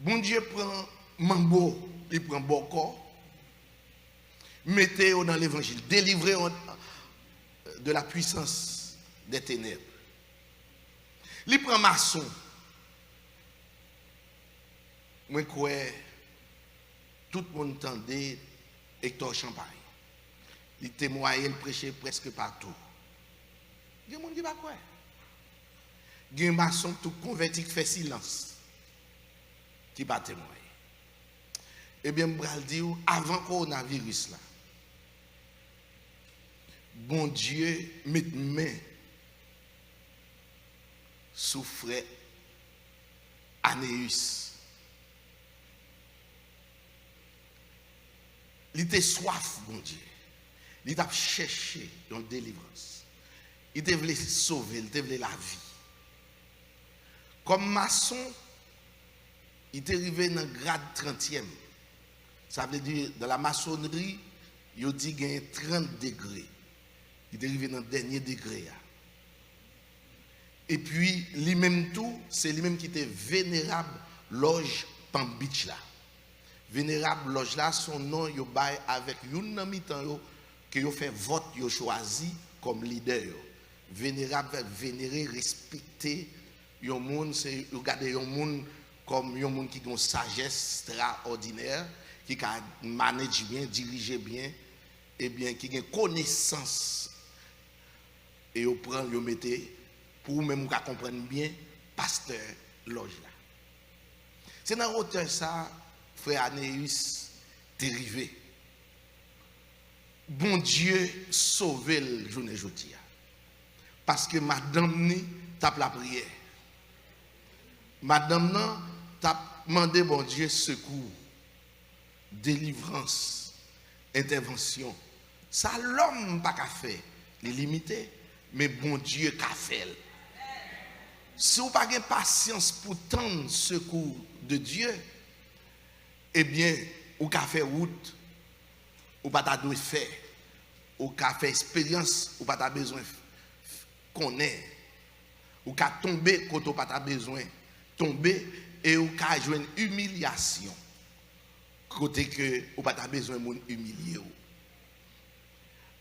Bon Dieu prend mambo, il prend boko, mettez-vous dans l'évangile, délivrez-vous de la puissance des ténèbres. Il prend maçon. Moi, je crois tout le monde entendait Hector Champagne. Il témoignait, il prêchait presque partout. Il y a des gens qui ne croient pas. Il y a des maçons tout convertis qui font silence. Qui ne pas témoigner. Eh bien, je vais dire, avant le coronavirus, là, bon Dieu met main sous frère Anéus. Il était soif, bon Dieu. Il a cherché une délivrance. Il voulait sauver, il voulait la vie. Comme maçon, il est arrivé dans le grade 30e. Ça veut dire, dans la maçonnerie, il dit qu'il y a 30 degrés. Il est arrivé dans le dernier degré. Et puis, lui-même tout, c'est lui-même qui était vénérable loge Palm Beach là. Vénérable loge là, son nom, il bail avec une mi-temps que il fait vote, il choisi comme leader. Vénérable, vénérer, respecter. Un monde, c'est regarder un monde comme un monde qui a une sagesse extraordinaire, qui a manage bien, diriger bien, et bien qui a une connaissance. Et vous prend, vous mettez, pour même vous comprendre bien, pasteur loge là. C'est dans hauteur ça, frère Anéus, dérivé. Bon Dieu sauve le journée aujourd'hui. Parce que madame ni tape la prière. Madame nan tape demandé bon Dieu secours, délivrance, intervention. Ça l'homme pas qu'à faire, les limité, mais bon Dieu qu'a fait. Si vous n'avez pas de patience pour tendre secours de Dieu, eh bien, vous avez fait route, vous n'avez pas faire, vous avez fait expérience, vous n'avez pas besoin de connaître, vous avez tombé quand vous n'avez pas besoin de tomber, et vous avez joué une humiliation, côté que vous n'avez pas besoin de humilier.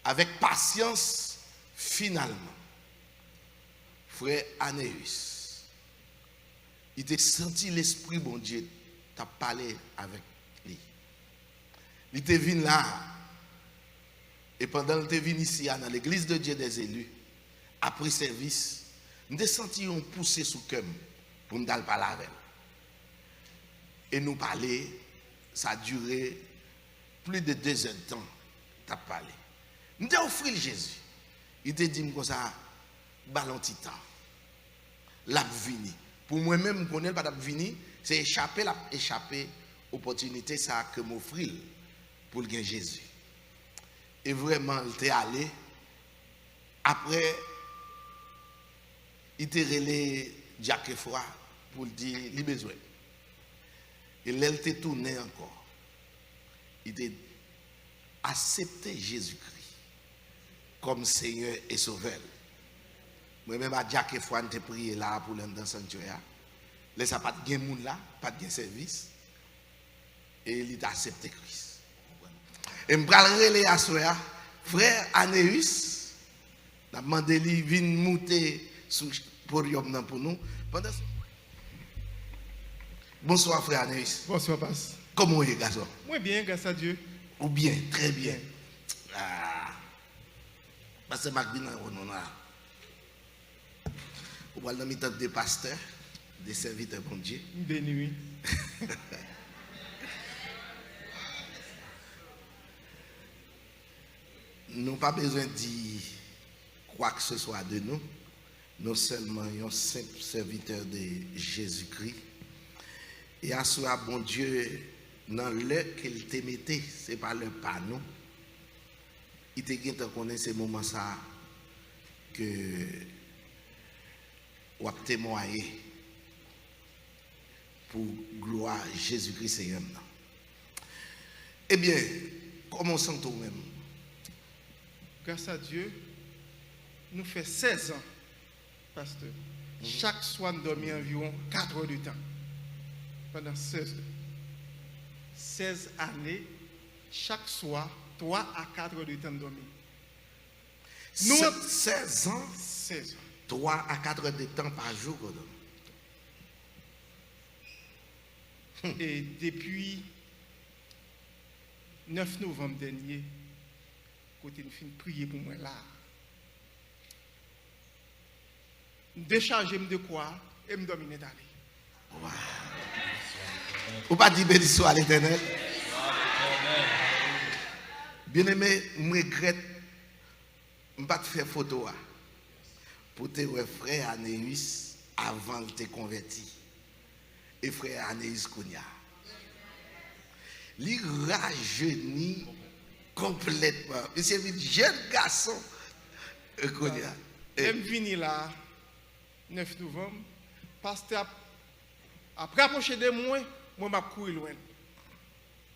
Avec patience, finalement, frère Anéus, il t'a senti l'esprit bon Dieu, t'a parlé avec lui. Il était venu là, et pendant qu'il était venu ici, dans l'église de Dieu des élus, après service, nous avons senti un poussé sous cœur pour nous parler avec elle. Et nous parler, ça a duré plus de 2 heures de temps, t'as parlé. Nous avons offert Jésus. Il te dit comme ça, ballon titan. La vini. Pour moi-même, je connais pas la vini, c'est échapper l'opportunité ça que m'offre pour le Jésus. Et vraiment, il était allé. Après, il était relé Jacques Froid pour lui dire, il a besoin. Et là, il était tourné encore. Il était accepté Jésus-Christ comme Seigneur et Sauveur. Moi-même, à Jacques Froid, je prié là pour l'entendre dans le sanctuaire. Là, ça n'a pas de monde là, pas de service. Et il a accepté Christ. Et je vais relais à soi, frère Anéus, je vais demander lui de monter sur le podium pour nous. Bonsoir, frère Anéus. Bonsoir, Pasteur. Comment est-ce, garçon? Moi bien, grâce à Dieu. Ou bien, très bien. Ah. Parce que Macbina, on a. On va dans le temps des pasteurs, des serviteurs bon Dieu. Béni, oui. Nous n'avons pas besoin de dire quoi que ce soit de nous. Nous seulement un simple serviteur de Jésus-Christ. Et à ce bon Dieu, dans l'heure qu'il te mettait, ce n'est pas le pas nous. Il te dit qu'on ces moments ça que on va témoigner pour gloire Jésus-Christ Seigneur. Eh bien, commençons tout même. Grâce à Dieu, nous fait 16 ans, pasteur. Chaque soir, nous dormons environ 4 heures de temps. pendant 16 années, chaque soir, 3 à 4 heures de temps de dormir. Nous, 16 ans, 16 ans. 3 à 4 heures de temps par jour. Quoi, donc. Et depuis 9 novembre dernier, côté nous finissons prier pour moi là. Décharger de quoi et me dominer d'aller. Wow. Ou pas dire béni soit à l'Éternel. Bien aimé, je regrette de ne pas faire photo pour te voir frère Anéus avant de te convertir. Et frère Anéus Kounia. Il rajeunit complètement. C'est un jeune garçon. Kounia. Même venu là, 9 novembre, pasteur après approcher de moi, je m'a couru loin.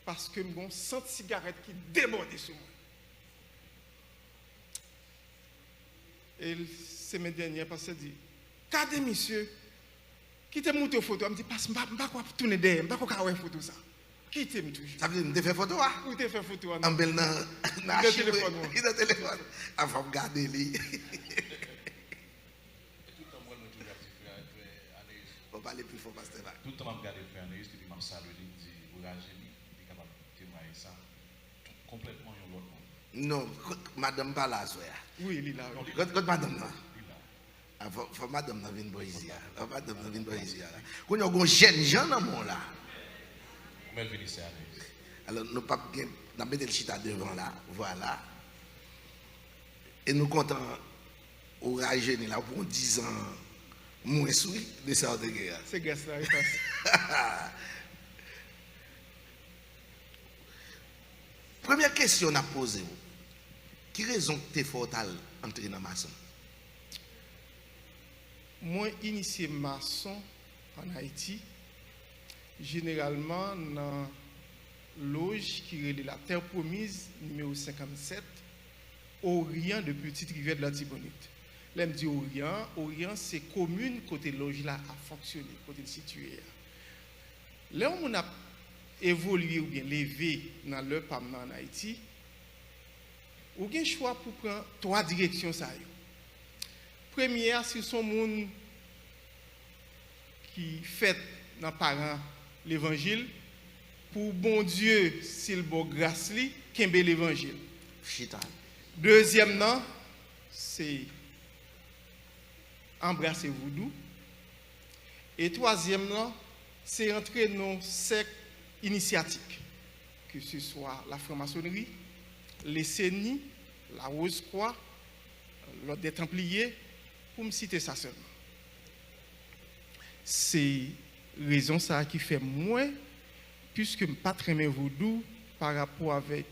Parce que j'ai senti cigarette qui débordait sur moi. Et la semaine dernière, le pasteur dit, regardez monsieur, qui t'a monté aux photos, il me dit, parce que je ne vais pas tourner derrière, je ne vais pas faire photo ça. Qui t'aime toujours? Ça veut dire que tu fais photo? Où tu fais photo? En bel dans le téléphone. Il est dans le téléphone. Avant de regarder lui. On va parler plus fort, pasteur. Tout le temps, je regarde frère Anéus, il m'a salué, il dit, courage, il est capable de témoigner ça. Complètement, il y a l'autre monde. Non, madame pas là, soya. Oui, il est là. Quand madame là. Faut madame là venir boire ici. Madame là venir boire ici. Quand on a un jeune gens dans mon là. Comment venir c'est Anéus? Alors, nous pas n'a mettre le chita devant là, voilà. Et nous comptons au rajeunir là pour 10 ans. Moins souris de ça de guerre. C'est gars là, il passe. Première question à poser. Qui raison que tu es fort à entrer dans maçon? Moi, initié maçon en Haïti, généralement dans loge qui est la Terre Promise, numéro 57, Orient de Petite Rivière de la Tibonite. Là, je dis Orient. Orient, c'est commune côté loge là a fonctionné, côté situé. Là où on a évolué ou bien levé dans le PAM en Haïti, on a un choix pour prendre 3 directions. Première, c'est son monde qui fait dans parents l'évangile. Pour bon Dieu, s'il bon grâce li, kembe l'évangile. Deuxième, c'est embrasser voodoo. Et troisième, c'est entrer dans secte initiatique, que ce soit la franc-maçonnerie, les CENI, la Rose-Croix, l'ordre des Templiers, pour me citer ça seulement. C'est raison ça qui fait moins, puisque je ne pas très bien voodoo par rapport avec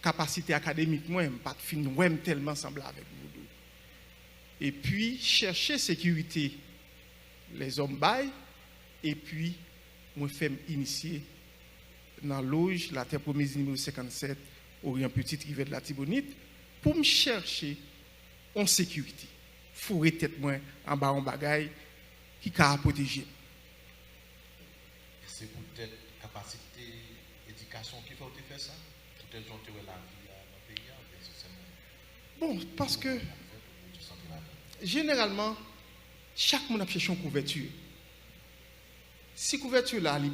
capacité académique, moi, je ne pas tellement semblable avec voodoo. Et puis, chercher sécurité, les hommes baillent, et puis, moi, fais initier dans loge, la Terre Promise numéro 57, Orient Petite Rivière de la Tibonite, pour me chercher en sécurité. Fourrer tête moi en bas en bagaille qui a protéger. C'est peut-être capacité, éducation qui fait faire ça? Peut-être que la vie dans le pays, bon, parce que généralement, chaque monde a cherché une couverture. Si la couverture là, elle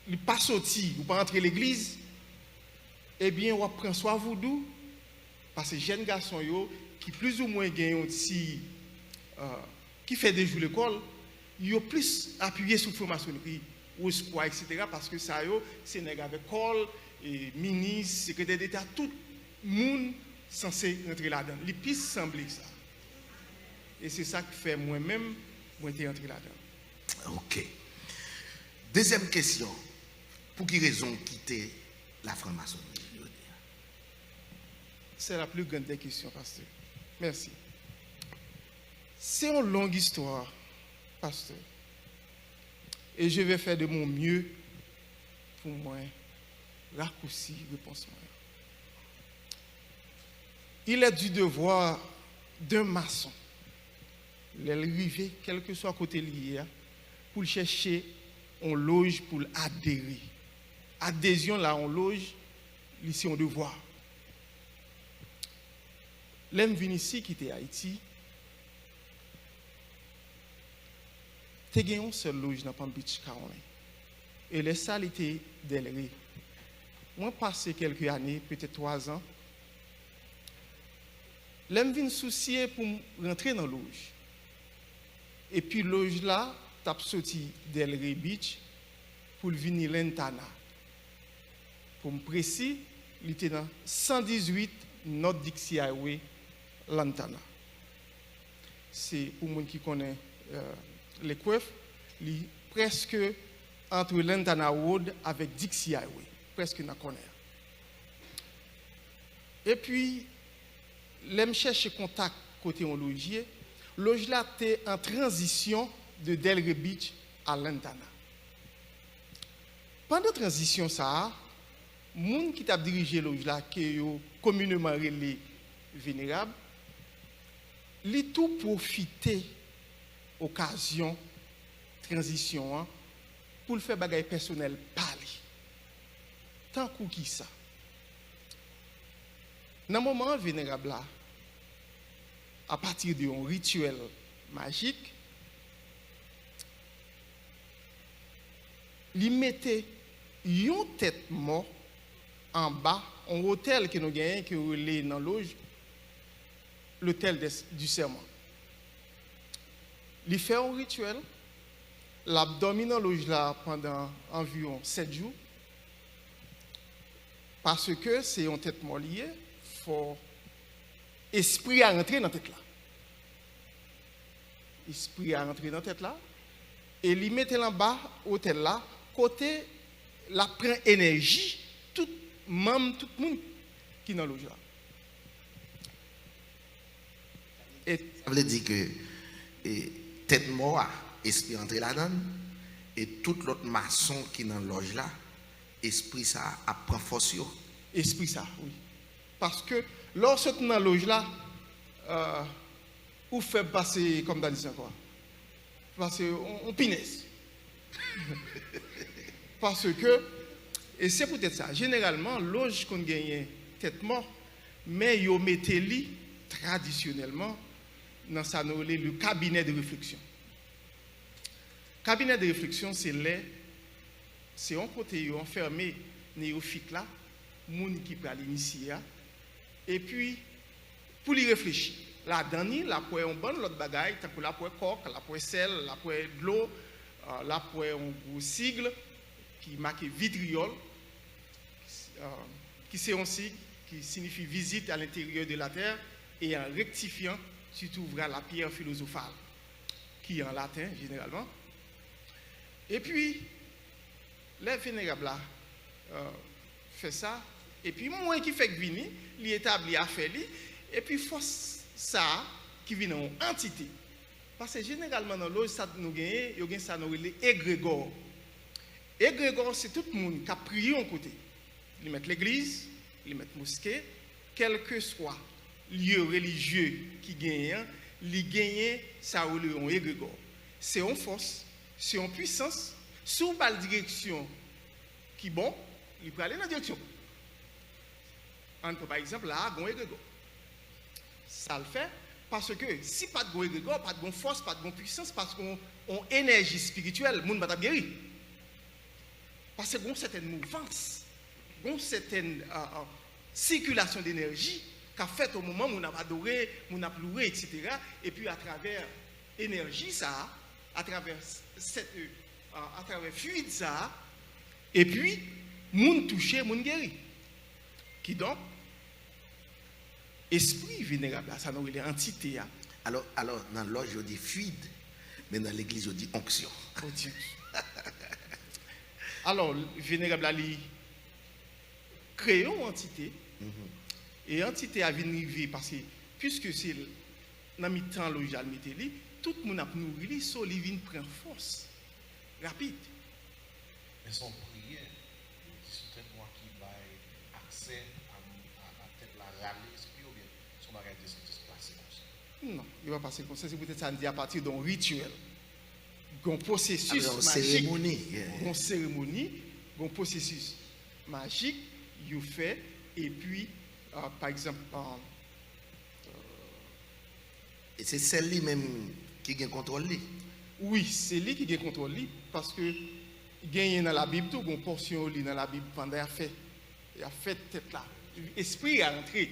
n'est pas sorti, ou pas entrer l'église, eh bien, on prend soit voodoo, parce que les jeunes garçons qui plus ou moins gagnent aussi, qui fait des jours l'école, ils ont plus appuyé sur la franc-maçonnerie, ou espoir, etc. Parce que ça, c'est avec l'école, ministre, secrétaire d'État, tout le monde censé rentrer là-dedans. Les pistes semblent ça. Et c'est ça qui fait moi-même, moi, je suis entré là-dedans. Ok. Deuxième question. Pour quelle raison quitter la franc-maçonnerie? C'est la plus grande des questions, pasteur. Merci. C'est une longue histoire, pasteur. Et je vais faire de mon mieux pour moi raccourcir réponse. Il est du devoir d'un maçon l'arrivée, quel que soit côté lié, pour chercher on loge pour adhérer. Adhésion là, on loge, ici on devoir. L'aime venu ici, qui était Haïti, tu as une seule loge dans Palm Beach, Caroline. Et les salles étaient Delray. Moi, passé quelques années, peut-être 3 ans, l'aime venu soucier pour rentrer dans la loge. Et puis, loge là, tu as sorti Delray Beach pour venir Lantana. Pour me précis, il était dans 118 North Dixie Highway, Lantana. C'est pour les gens qui connaissent les coiffes, presque entre Lantana Road avec Dixie Highway, presque dans le corner. Et puis, l'aime chercher contact côté on logier. Loge là était en transition de Delray Beach à Lantana. Pendant la transition, ça, les gens qui ont dirigé loge là, qui sont communément relais vénérables, ils ont tout profité de l'occasion transition hein, pour le faire bagaille personnel parler. Tant que qui ça. Dans le moment vénérable là, à partir d'un rituel magique, ils mettaient une tête morte en bas, un hôtel que nous gagnons, qui est dans l'auge, l'hôtel du serment. Il fait un rituel, l'abdomen dans l'auge là pendant environ 7 jours, parce que c'est une tête morte liée, il faut esprit à rentrer dans la tête là. Esprit à rentrer dans la tête là, et il mettait en bas, hôtel là, côté, la prend énergie, tout le monde qui est dans l'auge là. Et ça veut dire que tête mort, esprit entré là-dedans, et tout l'autre maçon qui est dans la loge là, esprit ça a prend force. Esprit ça, oui. Parce que lorsque dans la loge là, vous faites passer, comme dans le quoi, passer on pinesse. Parce que, et c'est peut-être ça, généralement, loge qu'on gagne tête mort, mais ils mettent li traditionnellement dans ça le cabinet de réflexion. Cabinet de réflexion, c'est un côté enfermé néophyte là, moun qui peut l'initier, et puis pour y réfléchir. Là-dedans, la pour un bon l'autre bagaille, la pour coq, la pour sel, la pour de l'eau, la pour un gros sigle qui marque vitriol, qui c'est un sigle qui signifie visite à l'intérieur de la terre, et en rectifiant, tu trouveras la pierre philosophale, qui est en latin généralement. Et puis, les vénérables là, fait ça, et puis moi qui fait que vini, il établit à faire, et puis force ça qui vient en entité. Parce que généralement dans l'eau, ça nous gagne, il y a ça nous les égrégore. Égrégore, c'est tout le monde qui a prié en côté. Ils mettent l'église, ils mettent mosquée, quel que soit lieu religieux qui gagne, ils gagnent ça ou le égrégore. C'est en force, c'est en puissance, sous la direction qui bon, il peut aller dans la direction. Par exemple, là, il y a un égrégore. Ça le fait parce que si pas de égrégore, pas de force, pas de puissance, parce qu'on a énergie spirituelle, le monde va guérir. Parce que une certaine mouvance, une certaine circulation d'énergie qu'a fait au moment où on a adoré, où on a pleuré, etc. Et puis à travers l'énergie, ça, à travers fluide, ça, et puis, moun touché, moun guéri. Qui donc, esprit vénérable, ça nous est entité. Alors, dans l'ordre, je dis fluide, mais dans l'église, je dis onction. Alors, vénérable, il crée une entité, et entité a venir parce que, puisque c'est dans le temps logique, tout le monde a nourri, so il vient prendre force, rapide. Mais son prière, c'est peut-être moi qui ai accès à tête la râler, ou bien son bagage de se passer comme ça. Non, il va passer comme ça. C'est peut-être ça dit à partir d'un rituel. Un processus Alors, magique. cérémonie. Une cérémonie, un processus magique, il fait, et puis, par exemple, Et c'est celle-là même qui a contrôle. oui, c'est lui qui a contrôle, parce que il dans la Bible, tout, une portion dans la Bible pendant il a fait tête là. L'esprit est rentré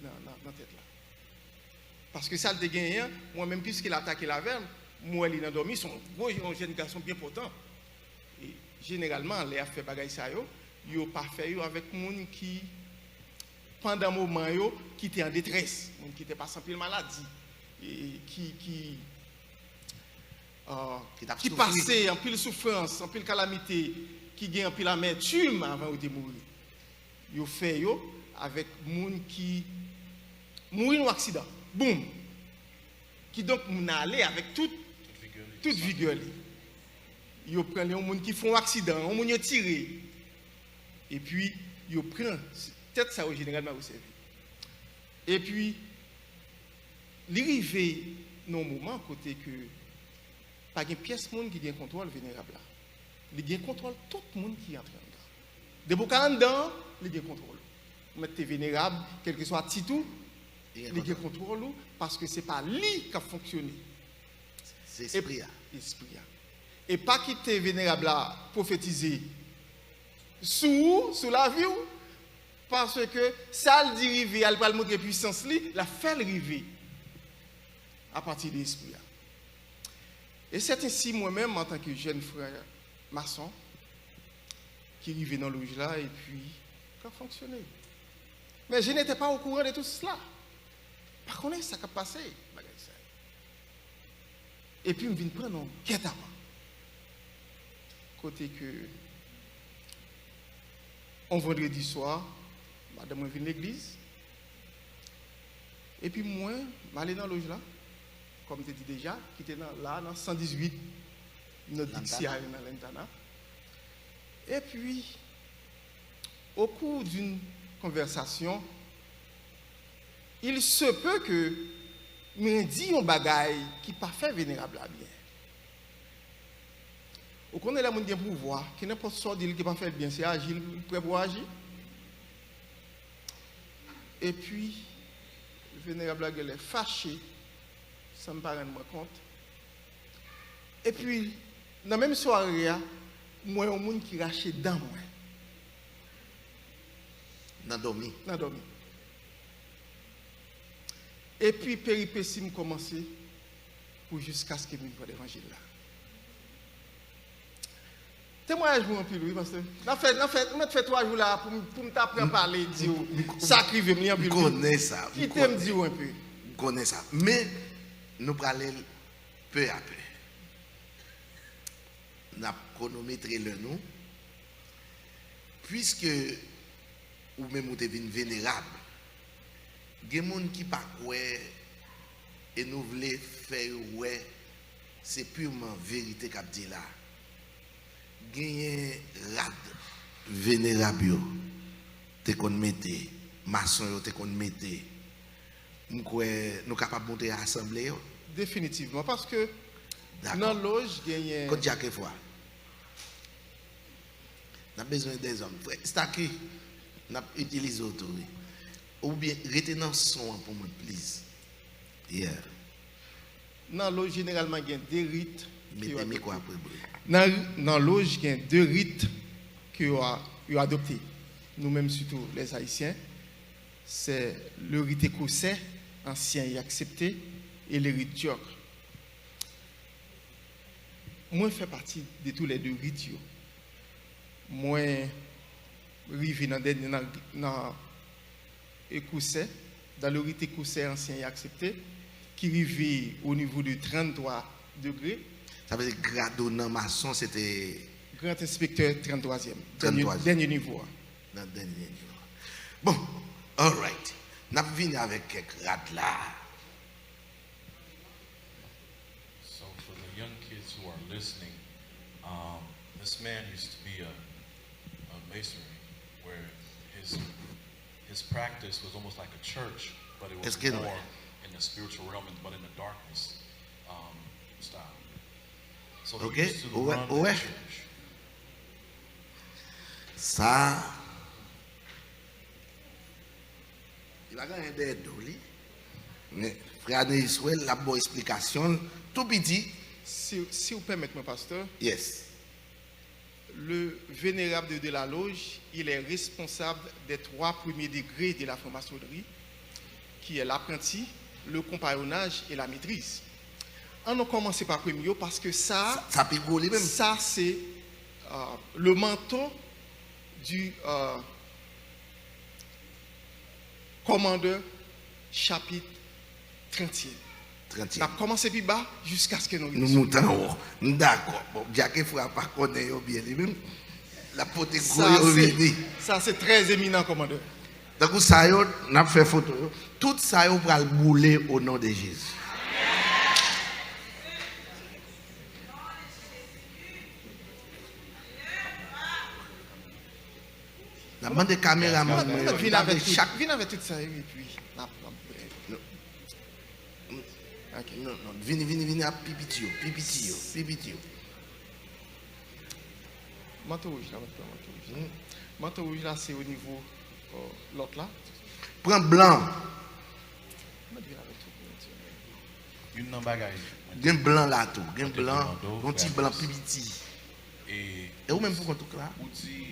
dans la tête là. Parce que ça, le gagné, moi-même, puisqu'il a attaqué la veine, moi, il a dormi, son un jeune garçon bien potent. Et généralement, les a fait bagaille ça, ils n'ont pas fait avec des gens qui, pendant un moment, qui étaient en détresse, qui n'étaient pas sans pile maladie, et qui passaient en pile souffrance, en pile calamité, qui gagnent en pile amertume avant de mourir. Ils ont fait avec des gens qui mourent en accident. Boum! Qui donc allé avec toute vigueur. Ils prennent les gens qui font un accident, les gens qui tirent. Et puis, ils prennent, peut-être ça généralement vous savez. Et puis, l'arrivée dans un moment côté que pas une pièce monde qui a un contrôle vénérable là. Il y a un contrôle tout le monde qui est en train de. De beaucoup en dedans, il y a un contrôle. Mettez vénérable, quel que soit le titre, il y a un contrôle parce que ce n'est pas lui qui a fonctionné. C'est l'esprit. Et pas quitter vénérable là, prophétiser sous la vie, parce que ça le dit river, elle va montrer puissance, la fait le river à partir de l'esprit. Et c'est ainsi moi-même, en tant que jeune frère maçon, qui vivait dans le loge là et puis qui a fonctionné. Mais je n'étais pas au courant de tout cela. Par contre, ça a passé. Et puis, je viens prendre un quête avant. Côté que, un vendredi soir, madame vient à l'église. Et puis, moi, je suis allé dans le loge là, comme tu dis déjà, qui était là, dans 118, notre Dixie dans l'Entana. Et puis, au cours d'une conversation, il se peut que me dit un bagaille qui pas fait vénérable à bien. Vous connaissez la monde qui a pouvoir, qui n'a pas sorti qui pas fait bien, c'est agir, prêt pour agir. Et puis, le vénérable est fâché, ça me paraît me compte. Et puis, dans la même soirée, moi, il y a un monde qui rachète dans moi. Dans dormi. Et puis, péripéties me commencé pour jusqu'à ce que je vois l'évangile là. Témoignage pour un peu, oui, parce que on fait 3 jours là pour me t'apprendre à parler, dire ça qui veut me Je connais ça. Qui t'aime dire un peu. Je connais ça. Mais nous parlons peu à peu. Nous avons chronométré le nom. Puisque ou même vous êtes vénérable, il y a des gens qui ne pas et nous voulons faire ouais, c'est purement vérité qu'a dit là. Gagner rad vénérable te qu'on mette maçon te qu'on mette nous capable monter à assemblée Définitivement parce que dans loge gagne quand chaque fois on a besoin des hommes c'est à qui on utilise autour ou bien retenant son pour moi please hier dans loge généralement il y a des rites mettez quoi après dans loge il y a 2 rites que ont adopté nous-mêmes surtout les haïtiens c'est le rite écossais ancien et accepté et le rite turc. Moi je fais partie de tous les 2 rites. Moi arrivé dans écossais dans le rite écossais ancien et accepté qui arrivait au niveau de 33 degrés. Ça veut dire que grade dans maçon c'était grand inspecteur 33e. Dernier niveau. Dans dernier niveau. Bon, all right. Nous venons avec quelques grades là. So for the young kids who are listening, this man used to be a masonry where his practice was almost like a church, but it was more in the spiritual realm, but in the darkness style. So he Okay. used to Ouais, run the ouais. church. Ça, il a gagné des dollars. Mais frère Israël, la bonne explication, tout petit, Si vous permettez, mon pasteur, yes. le vénérable de la loge, il est responsable des 3 premiers degrés de la franc-maçonnerie, qui est l'apprenti, le compagnonnage et la maîtrise. On a commencé par le premier parce que ça Ça peut rouler même. ça c'est le manteau du commandeur chapitre 30e. 30e. On a commencé plus bas jusqu'à ce que nous Nous montons en haut. D'accord. Bon, bien qu'il ne faut pas connaître bien lui-même, la pote gros ça c'est très éminent commandeur. Donc ça yo, n'a fait photo. Tout ça yo pral bouler au nom de Jésus. La demande de caméraman, Viens avec tout ça et puis Non, vini à pipitio. manteau rouge là, manteau rouge là c'est au niveau l'autre là. Prends blanc, Une nan bagay. gen blanc là tout, gen blanc, Blanc, un petit blanc pipiti. Et Et ou même pour tout là. ou di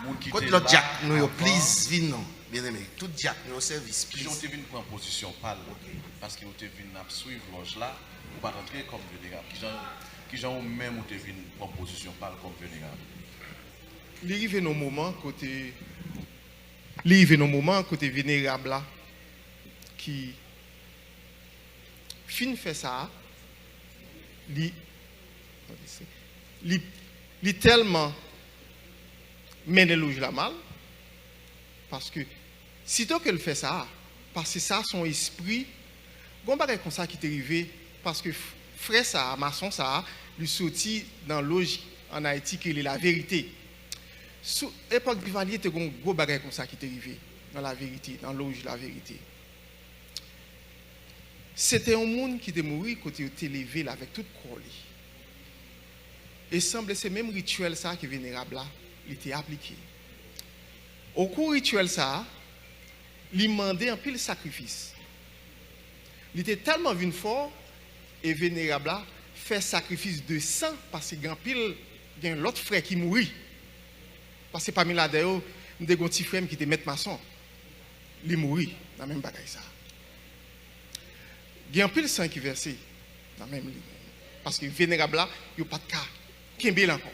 moun ki Quand te l'autre la Jack nous yo avant, please vin non, bien aimé. Tout Jack nous au service Ki jon please. te vin pran posisyon pal, paske ou te vin ap suiv loj la, ou pa rentre kom venerable. Ki jan ou même ou te vin pran posisyon pal kom venerable. Il arrive nos moments côté vénérable là qui fin fait ça li tellement mène louge la mal parce que sitôt qu'elle fait ça parce que ça son esprit gon bagay comme ça qui t'est arrivé parce que frère ça maçon ça lui sorti dans loge en Haïti qu'il est la vérité. Sous l'époque Duvalier, tu as un gros bagage comme ça qui est arrivé dans la vérité, dans l'auge la vérité. C'était un monde qui était mort quand il était levé là, avec toute corps. Et semble ce même rituel ça qui vénérable là, il était appliqué. Au cours rituel ça, il demandait un pile sacrifice. Il était tellement venu fort et vénérable là fait sacrifice de sang parce qu'il y a un pile, il y a l'autre frère qui mourit. Parce que parmi là d'ailleurs, nous avons un petit frère qui était maître maçon. Il est mort dans la même bagaille ça. Il y a un peu de sang qui est versé dans la même ligne. Parce que vénérable là, il n'y a pas de cas. Qui est encore.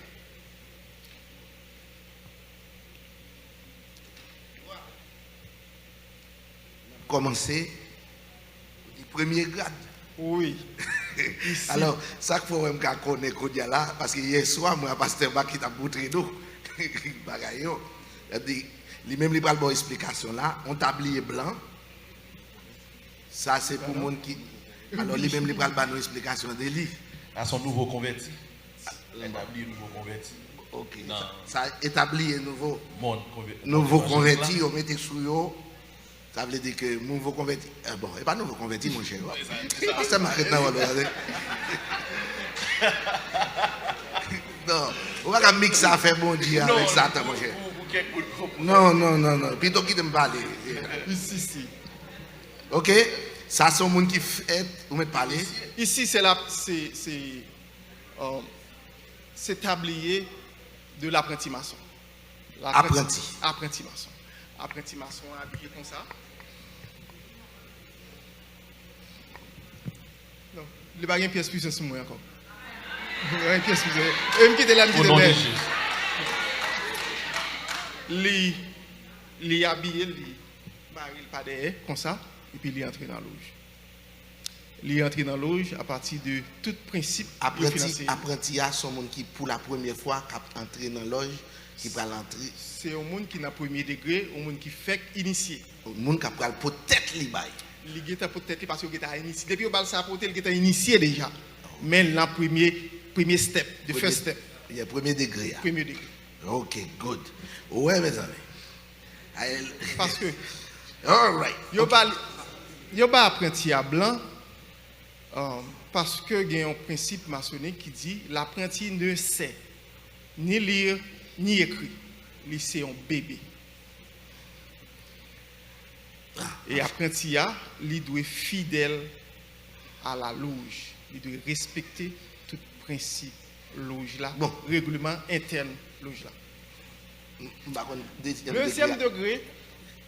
Commencer du premier grade. Oui. Alors, ça qu'il faut me connaître Kodia là, parce que hier soir, moi, pasteur Baki t'a montré nous. Bagaille, lui-même, il parle de explication là, un tablier blanc. Ça, c'est pour les gens qui. Alors, lui-même, il parle de nos explications de lui. À son nouveau converti. Établi nouveau converti. Ok. Non. Ça établit un Nouveau converti, on met sous eux. Ça veut dire que nouveau converti. Bon, et pas nouveau converti, mon cher. Ça m'arrête là. Non, on va pas mixer ça, faire bon Dieu avec Satan, mon cher. Non. Plutôt qui te me parler. Ici. Ok? Ça, c'est un monde qui fait, vous me parler. Ici, c'est tablier de l'apprenti maçon. Apprenti. Apprenti maçon. Apprenti maçon habillé comme ça. Non, il n'y a pas une pièce plus sur moi encore. Il n'y a pas une pièce plus. Et me quitter là, me Au nom de quitter Jésus. li habillé, li baril pas derrière, comme ça, et puis il entre dans la loge. Il entre dans la loge à partir de tout principe financier. Apprenti, c'est un monde qui, pour la première fois, qui entre dans la loge, qui va l'entrer. C'est un monde qui n'a premier degré, un monde qui fait initié. Un monde qui va peut-être li bail. Il est peut-être parce qu'il est initié. Depuis qu'il a apporté, il est initié déjà. Mais le premier step, le first step. Il y a premier degré. Premier degré. Ok, good. Ouais, mes amis. Parce que All right. yo parle yo pas apprenti à blanc parce que il y a un principe maçonnique qui dit l'apprenti ne sait ni lire ni écrire. Il c'est un bébé. Et apprenti il doit être fidèle à la loge. Il doit respecter tout principe loge là, Bon. règlement interne loge là. Deuxième Deuxième degré,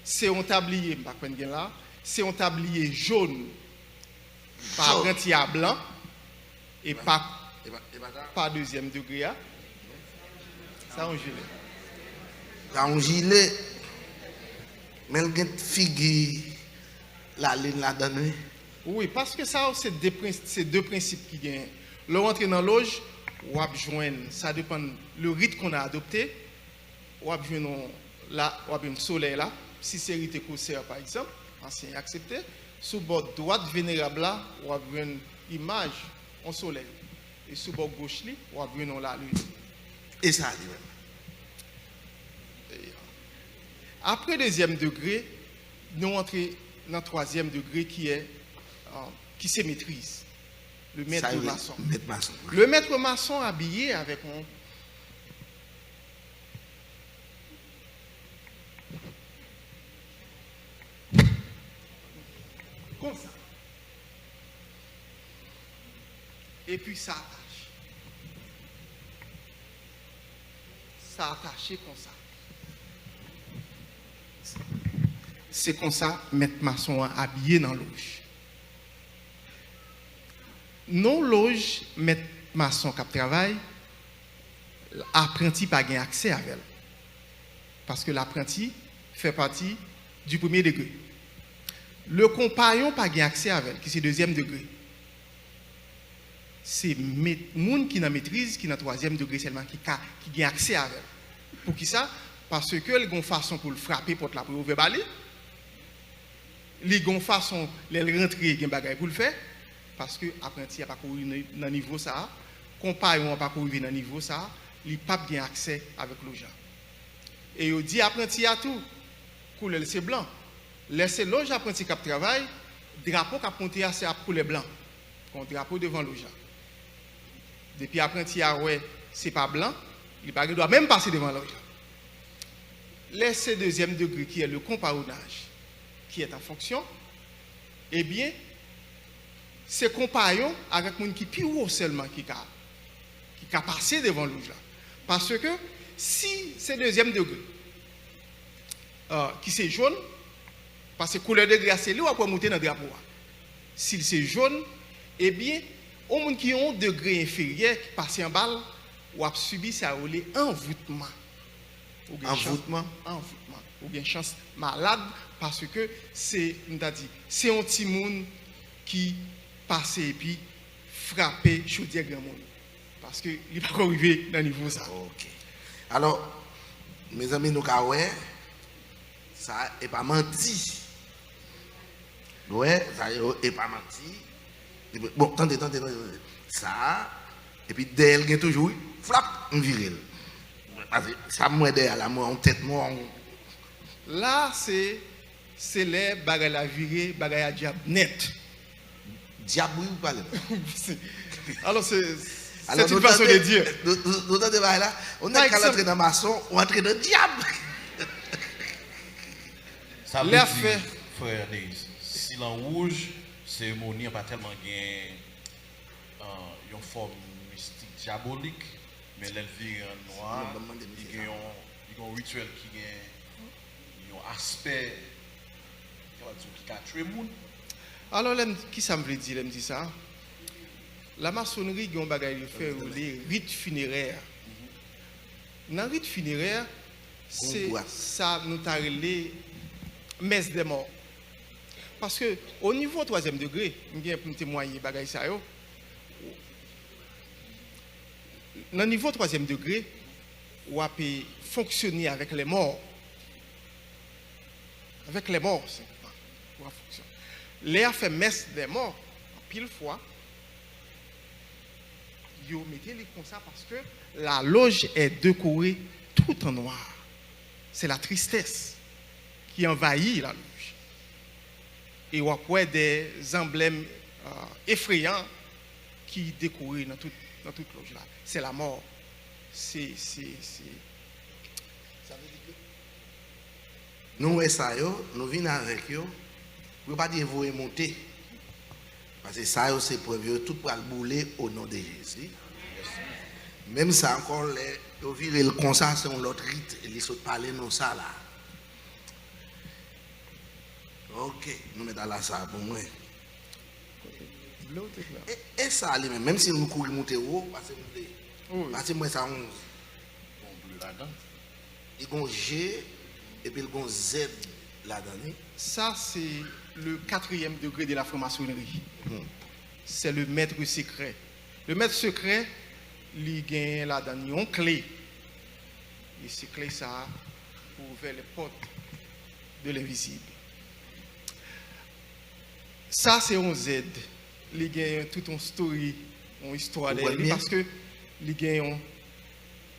c'est un tablier, c'est un tablier jaune, pas Jaune. apprenti à blanc, et pas Et pas ça. pas deuxième degré. Ça, on gilet. Quand on gilet, mais il y a une figure, la ligne là-dedans. Oui, parce que ça, c'est deux principes qui gagnent. Le rentrer dans la loge, ou à joindre, ça dépend le rythme qu'on a adopté. Ou à joindre là, ou à un soleil là, si c'est rite corsaire par exemple, ancien accepté. Sous bord droite vénérable là, ou à une image en soleil. Et sous bord gauche là, ou à une la lune. Et ça, dit même. Après deuxième degré, nous entrons dans le troisième degré qui se maîtrise. Le maître Ça, maçon. Maître maçon. Le maître maçon habillé avec un comme ça. Et puis ça attache. Ça attaché comme ça. C'est comme ça, maître maçon habillé dans loge. Non loge, maître maçon qui travaille, l'apprenti n'a pas accès à elle. Parce que l'apprenti fait partie du premier degré. Le compagnon n'a pas accès à elle, qui c'est deuxième degré. C'est les gens qui n'a maîtrise, qui n'a troisième degré seulement, qui a accès à elle. Pour qui ça? Parce que les ont une façon pour le frapper pour la pour ouvrir balai. Les ont une façon de rentrer des bagages pour le faire. Parce que l'apprenti n'a pas couru dans le niveau ça. Compagnon n'a pas couru dans le niveau ça. Il n'a pas bien accès avec les gens. Et il dit apprenti à tout. Couleur c'est blanc. Laissez l'autre apprenti qui travaille, drapeau qui a monté c'est pour les blancs. Un drapeau devant les gens. Depuis apprenti à ouais, c'est pas blanc, il ne doit même passer devant les gens. Laissez deuxième degré qui est le compagnonnage qui est en fonction. Eh bien, c'est compagnon avec les gens qui plus haut seulement qui a passé devant les gens. Parce que si c'est deuxième degré, qui c'est jaune, parce que couleur de glace, c'est là où on peut monter dans le drapeau. Si c'est jaune, eh bien, aux gens qui ont un degré inférieur, qui passent en balle, ou a subi ça envoûtement. Envoûtement? Envoûtement. Ou bien chance malade, parce que c'est un petit monde qui passe et puis frappe chaudière grand monde. Parce qu'il n'est pas arrivé dans le niveau ça. Ok. Alors, mes amis, nous avons ça n'est pas menti. Ouais, ça n'est pas menti. Bon, attendez. Ça, et puis derrière, il y a toujours, flap, on vire. Ça m'a aidé à la moi, en tête, moi. Là, c'est les bagages à virer, bagages à diable net. Diable, ou pas? Alors, c'est Alors, une façon de dire. Nous avons là, on est qu'à l'entrée dans maçon, on entre dans le diable. Ça veut L'air dire, fait. frère Deise, si l'en rouge, cérémonie n'a pas tellement gain une forme mystique diabolique, mais l'elvire en noir, il y a un rituel qui a un aspect qui a tué le monde. Alors, qui ça me veut dire, me dit ça? La maçonnerie, il y a un bagage de faire les rites funéraires. Dans le rite funéraire, c'est ça nous a relé messe des morts. Parce que au niveau 3e degré, je vais témoigner bagay ça yo. Dans le niveau 3e degré, on peut fonctionner avec les morts. Avec les morts, c'est pour fonctionner. Les fait messe des morts, pile fois, ils mettez les comme ça parce que la loge est décorée tout en noir. C'est la tristesse qui envahit la loge. Et on voit des emblèmes effrayants qui décourent dans toute loge là. C'est la mort. Ça veut dire que nous, nous venons avec eux. Vous ne pouvez pas dire vous monter. Parce que ça, c'est preuve, tout pour le bouler au nom de Jésus. Même ça, encore, vous virez le concert, c'est l'autre rite, et les autres parlent non ça là. Ok, nous mettons là ça pour moi. Et ça, même si nous courons monter haut, parce que moi, ça 11. Il y a un G et puis il y a un Z là-dedans. Ça, c'est le 4e degré de la franc-maçonnerie. C'est le maître secret. Le maître secret, il gagne là-dedans une clé. Et ces clés, ça, pour ouvrir les portes de l'invisible. Ça, c'est un Z. Il gagne toute une story, une histoire derrière. Parce que il gagne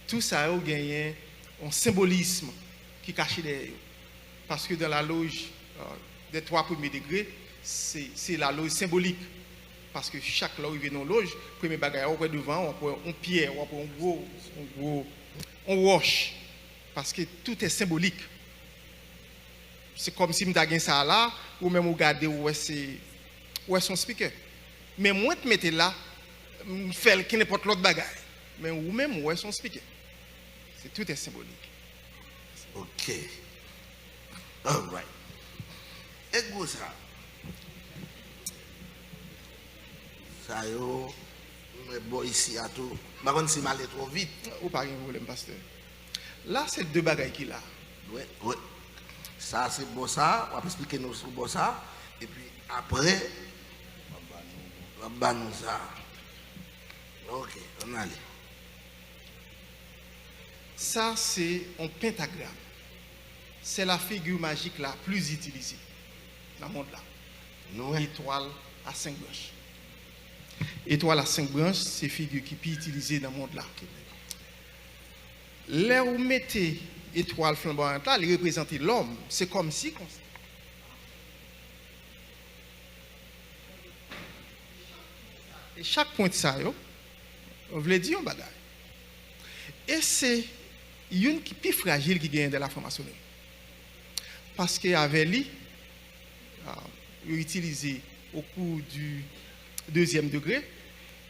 tout ça, il gagne un symbolisme qui est caché derrière. Parce que dans la loge des 3 premiers degrés, c'est la loge symbolique. Parce que chaque loge vient dans la loge, premier bagage, on peut devant, on peut une pierre, on peut un roche. Parce que tout est symbolique. C'est comme si je suis ça là, ou même regarder où est son speaker. Mais moi, je mets là, je fais n'importe l'autre bagage. Mais ou même où est son speaker. Tout est symbolique. Ok. All right. Et go ça. Ça yo, mais bon ici à tout. Par contre, si mal trop vite. Ou pas un problème, pasteur. Là, c'est 2 bagages qu'il a. Oui, oui. Ça, c'est bon ça. On va expliquer nous sur bon ça. Et puis après, on va nous ça. Ok, on allait. Ça, c'est un pentagramme. C'est la figure magique la plus utilisée dans le monde là. Nous, Étoile à 5 branches. Étoile à 5 branches, c'est figure qui peut utiliser dans le monde là. Là où vous mettez étoile flamboyante là, il représente l'homme. C'est comme si. Et chaque point de ça, on veut dire un bagage. Et c'est une qui est plus fragile qui gagne de la franc-maçonnerie. Parce qu'avec lui, il est utilisé au cours du 2e degré,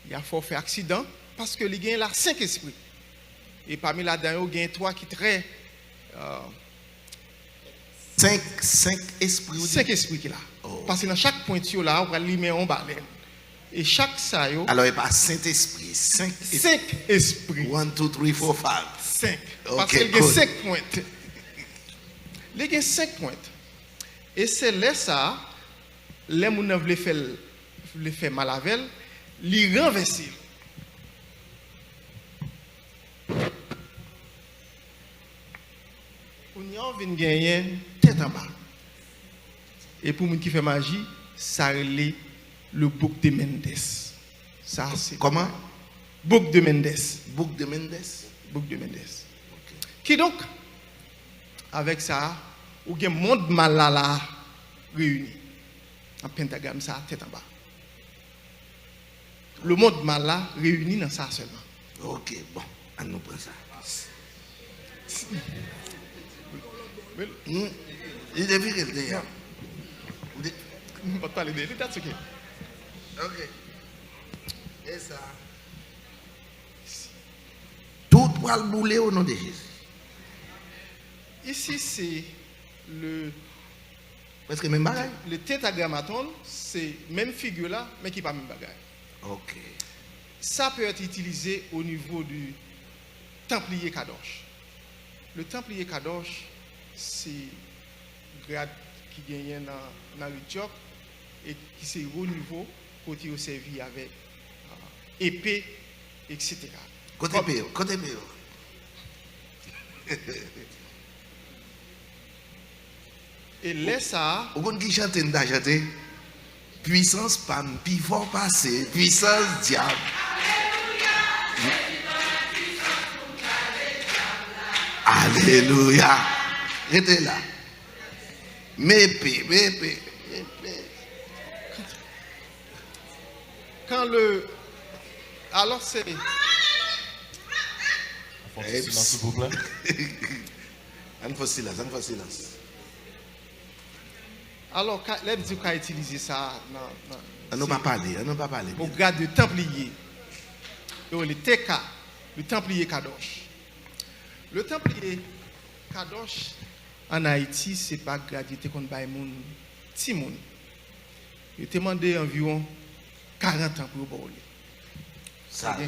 il a fort fait accident parce qu'il gagne là 5 esprits. Et parmi là-dedans, il y a 3 qui sont très. 5 esprits. 5 esprits qu'il a. Oh. Parce que dans chaque point là, on va lui mettre un baleine. Et chaque ça, alors il n'y a pas Saint-Esprit. 5 esprits. 1, 2, 3, 4, 5. 5. Parce qu'il y a 5 points. Il y a 5 points. Et c'est là ça, les gens veulent faire mal avec elle, les renverser. On y a vient gagner tête en bas. Et pour les gens qui font magie, ça relève le bouc de Mendes. Ça, c'est comment? Bouc de Mendes. Bouc de Mendes. Bouc de Mendes. Okay. Qui donc, avec ça, ou bien monde mal là réuni. En pentagramme, ça, tête en bas. Le monde mal là réuni dans ça seulement. Ok, bon, on nous prend ça. Il est viré d'ailleurs. On ne va pas parler de lui, that's okay. Ok. Et ça. Tout va le bouler au nom de Jésus. Ici, c'est le. Parce que même bagaille. Le tétragrammaton, c'est même figure là, mais qui n'est pas même bagaille. Ok. Ça peut être utilisé au niveau du Templier Kadosh. Le Templier Kadosh, c'est grade qui gagne dans le job et qui c'est au niveau pour qu'il servi avec épée, etc. Côté Péo, côté Péo. Et là, ça. Au compte qui chante chanter, puissance pas plus fort passé, puissance diable. Alléluia. Restez là. Mépé. Alors c'est... On fait silence, s'il vous plaît. On fait silence. Alors, les gens qui ont utilisé ça On n'a pas parlé. au grade de Templier, le TK, le Templier Kadosh. Le Templier Kadosh en Haïti, ce n'est pas gratuité qu'on baille mon petit monde. Il a demandé environ 40 ans pour le Ça,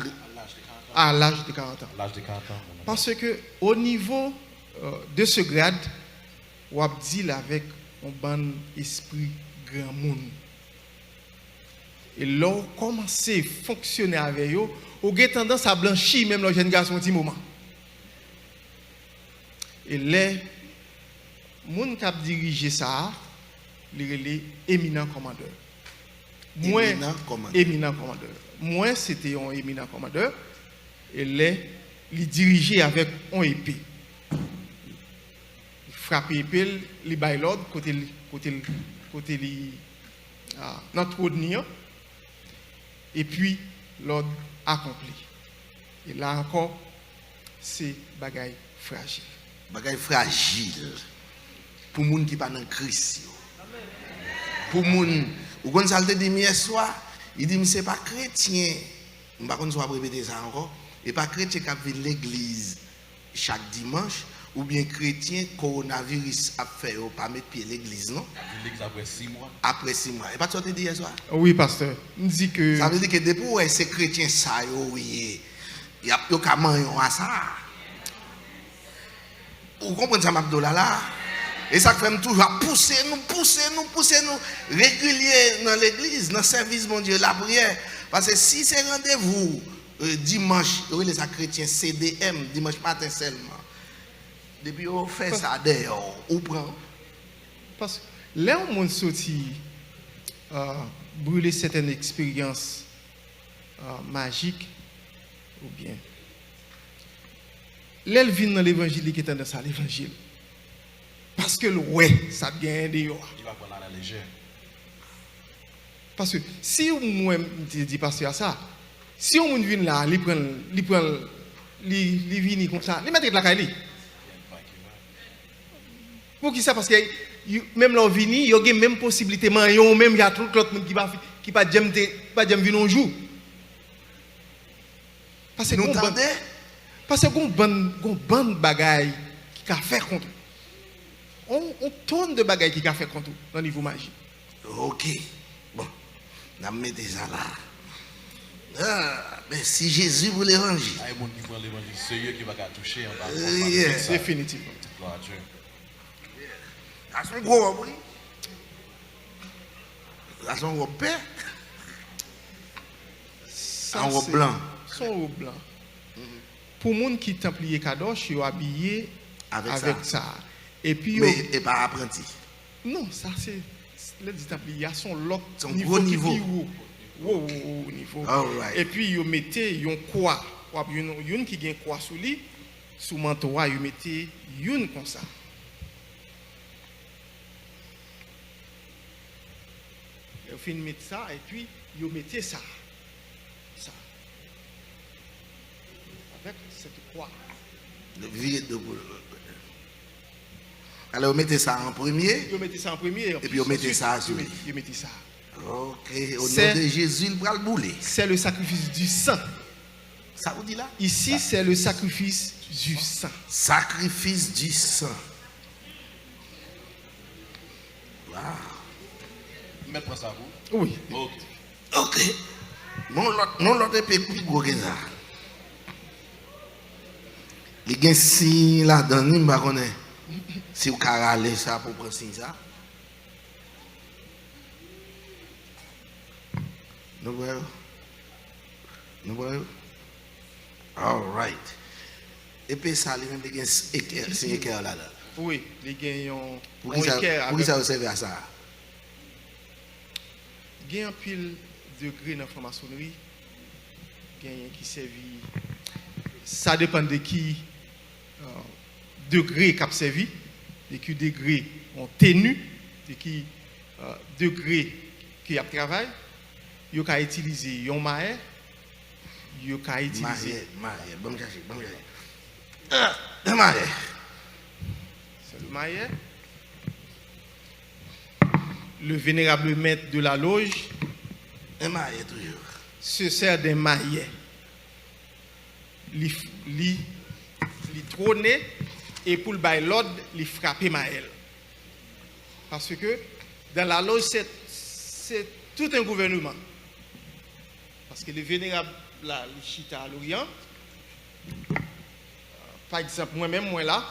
à l'âge de 40 ans. L'âge de 40 ans. Parce que au niveau de ce grade, on a dit avec un bon esprit grand monde. Et là, on commence à fonctionner avec eux, on a tendance à blanchir même les jeunes garçons un petit moment. Et les gens qui ont dirigé ça, les éminents commandeurs. Éminent commandeur. Moi, c'était un éminent commandeur. Et les dirigeait avec un épée. Il frappait l'épée, il baille l'ordre, côté notre ordre. Et puis, l'ordre accompli. Et là encore, c'est bagaille fragile. Bagaille fragile. Pour les gens qui ne sont pas dans Christ. Pour les gens, ou quand ça le dit hier soir, il dit, ce n'est pas chrétien. Je ne sais pas si je vais répéter ça encore. Et pas chrétien qui vient à l'église chaque dimanche, ou bien chrétien, coronavirus a fait, pas mettre pied à l'église, non? L'église après 6 mois. Après 6 mois. Et pas ce que tu dis hier soir? Oui, pasteur. On dit que... Ça veut dire que depuis ces chrétiens, ça, oui, il y a qu'à manger à ça. Vous comprenez ça, Mabdoula là? Et ça fait toujours pousser nous réguliers dans l'église, dans le service mon Dieu, la prière. Parce que si c'est rendez-vous dimanche, les chrétiens CDM, dimanche matin seulement. Depuis on fait ça d'ailleurs, on prend. Parce que là où on sorti brûler certaines expériences magiques, ou bien, l'elle vient dans l'évangile qui est dans ça, l'évangile. Parce que ouais, ça gagne des yoa. Il va prendre à la légère. Parce que si moi je dis parce que ça, si on vient là, il vient comme ça, il met la caille. Pour qui ça? Parce que même leur vini, il y a même possibilité, même il y a tout l'autre monde qui pas jamais venir un jour. Parce que nous tendez? Parce que gon bonne bagaille qui a fait contre. On tonne de bagaille qui a fait contre dans le niveau magie. OK. Bon, on met ça là. Ah, mais si Jésus vous l'évangile. Il y a des gens qui prennent l'évangile sérieux qui va toucher. Définitivement. Gloire à Dieu. À son gros, oui. À son gros père. En robe blanc. Son robe blanc. Pour les gens qui sont templiers Kadosh, ils sont habillés avec ça. Et puis, mais et pas apprenti. Non, ça c'est les templiers sont l'autre gros niveau. Niveau. Right. Et puis ils mettaient une croix, une qui a une croix sous lui, sous manteau, ils mettaient une comme ça. Ils ont fini de mettre ça et puis ils mettaient ça. Avec cette croix. Alors, vous mettez ça en premier. Vous mettez ça en premier. Et puis, vous mettez ça sur lui. Vous mettez ça. Ok. Au nom de Jésus, il va le bouler. C'est le sacrifice du sang. Ça vous dit là? Ici, c'est le sacrifice du sang. Sacrifice du sang. Wow. Mettre ça vous? Oui. Ok. Ok. Mon l'autre est plus gros que ça. Il y a un signe là-dedans, je ne sais pas si vous avez râlé ça pour prendre ça. Nous voyons. All right. Et puis ça, il y a un équerre là-dedans. Oui, les gagnants. Pour qui ça vous servait à ça? Il y a un pile de degrés dans la franc-maçonnerie. Il y a un qui servent. Ça dépend de qui degré qui a servi, de qui degré ont tenu, de qui degré qui a travaillé. Vous pouvez utiliser un maillet. Vous pouvez utiliser. Maillet, bon, chercher. Un maillet. C'est le maillet. Le vénérable maître de la loge. Un maillet toujours. Se sert d'un maillet. Il trône et pour le bail l'ordre, il frappe maillet. Parce que dans la loge, c'est tout un gouvernement. Parce que le vénérable, là, le chita à l'Orient, par exemple, moi-même, moi là,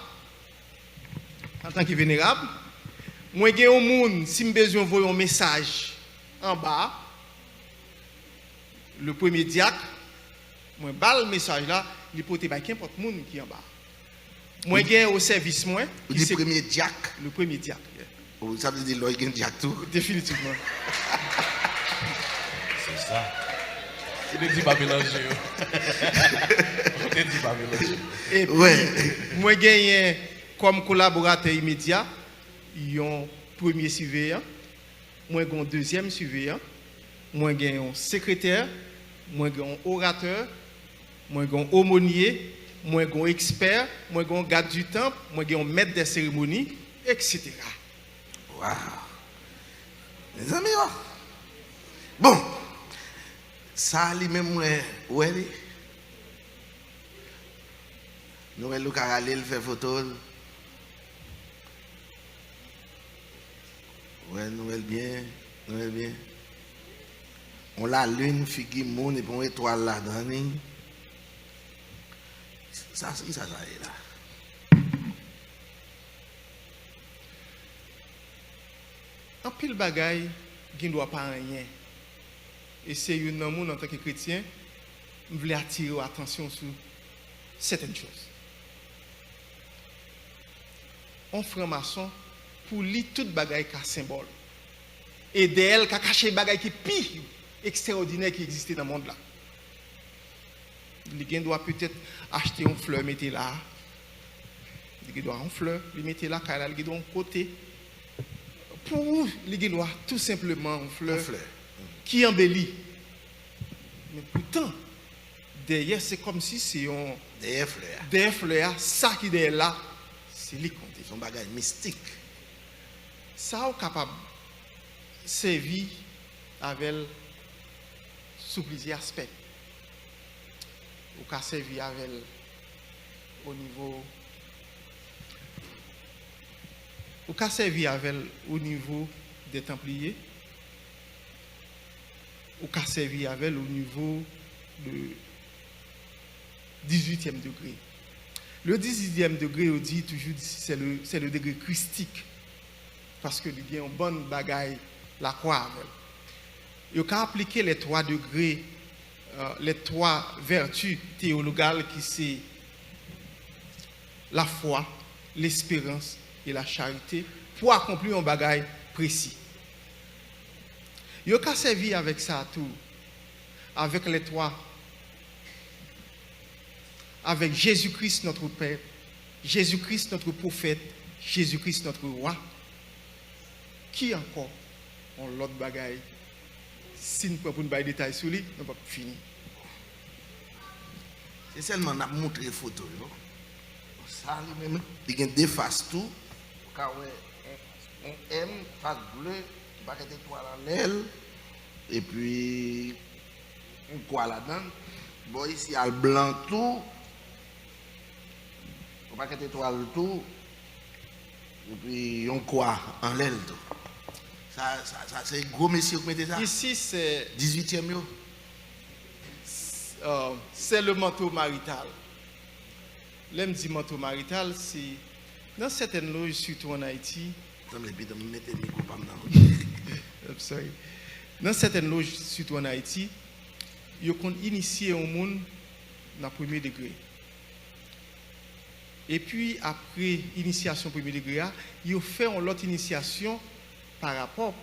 en tant que vénérable, moi, j'ai un monde, si je besoin d'envoyer un message en bas, le premier diacre, moi, balle le message là, il peut être n'importe monde qui est en bas. Moi, j'ai au service, moi. Le premier diacre. Le premier diacre. Ça veut dire qu'il y a un diacre tout. Définitivement. C'est ça. Il ne dit pas mélanger. On ne dit pas mélanger. Et puis, moi, j'ai comme collaborateur immédiat, un premier surveillant, moi, j'ai un deuxième surveillant, moi, j'ai un secrétaire, moi, j'ai un orateur, moi, j'ai un aumônier, moi, j'ai un expert, moi, j'ai un garde du temple, moi, j'ai un maître des cérémonies, etc. Waouh! Mes amis, bon, ça, lui-même, où elle est? Nous, elle a allé le faire photo. Ouais, nous, elle bien, nous, elle bien. On l'a lune, figure, monde, et puis on étoile là-dedans. Ça est là. En pile bagaille, qui ne doit pas rien. Et c'est une monde en tant que chrétien, je voulais attirer l'attention sur certaines choses. On franc-maçon pour lire toute bagaille qui a symbole. Et d'elle qui a caché bagaille qui est pire, extraordinaire qui existait dans le monde là. Les gens doivent peut-être acheter une fleur, mettre là. Les gens doivent une fleur, les mettre là, car ils doivent un côté. Pour les gens doivent tout simplement une fleur qui embellit. Mais pourtant, derrière, c'est comme si c'est un. Derrière fleur, ça qui est derrière là, c'est les comptes. C'est un bagage mystique. Ça est capable de servir avec sous plusieurs aspects. Ou qu'à servir avec au niveau ou qu'à servir avec au niveau des Templiers, ou qu'à servir avec au niveau de 18e degré. Le 18e degré, on dit toujours c'est le degré christique. Parce que il y a une bonne bagaille la croix avec. Il faut appliquer les 3 degrés, les 3 vertus théologales qui sont la foi, l'espérance et la charité pour accomplir un bagaille précis. Il faut servir avec ça tout, avec les 3, avec Jésus-Christ notre Père, Jésus-Christ notre prophète, Jésus-Christ notre roi. Qui encore ont l'autre bagaille? Si nous prenons un détail sur lui, nous ne pouvons pas finir. C'est seulement qu'on a montré les photos. Ça, lui-même, il y a des faces tout. Un M, face bleue, qui va être étoile en l'aile. Et puis, un quoi là-dedans. Bon, ici, il y a le blanc tout. Il va être étoile tout. Et puis, un quoi en l'aile tout. Ça c'est gros messieurs qui mettez ça. Ici, c'est 18e yo. C'est le manteau marital. L'aime dit manteau marital, c'est dans certaines loges, surtout en Haïti. Dans certaines loges, surtout en Haïti, ils ont initié un monde dans le premier degré. Et puis, après l'initiation premier degré, ils ont fait une autre initiation par rapport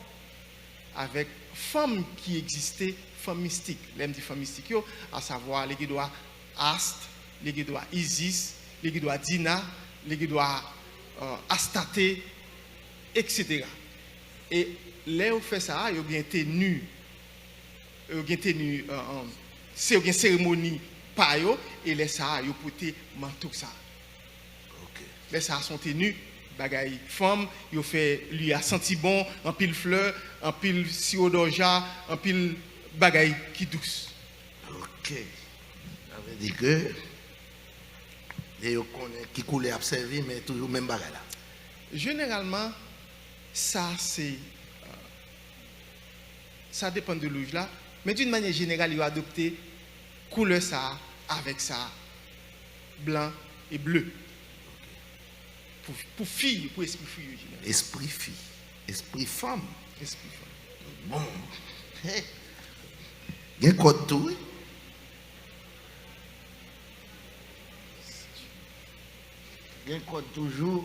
avec femmes qui existaient, femmes mystiques, l'aime dit femmes mystiques, à savoir les qui doivent Ast, les qui doivent Isis, les qui doivent Dina, les qui doivent Astarté, etc. Et là où fait ça, ils ont bien été nus gen tenu c'est une cérémonie pa yo et les ça yo porter manteau ça. OK. Les ça sont tenus bagay femme, yo fait lui a senti bon, en pile fleur, en pile sirop d'orgeat, en pile bagay qui douce. OK. Ça veut dire que les connaît qui coulait à servir mais toujours même bagay là. Généralement ça c'est ça dépend de l'âge là, mais d'une manière générale, il a adopté couleur ça avec ça blanc et bleu. Pour fille, pour esprit fille généralement. Esprit fille, esprit femme. Esprit femme. Bon. Hey. Il y a un code tout. Oui? Il y a un code toujours.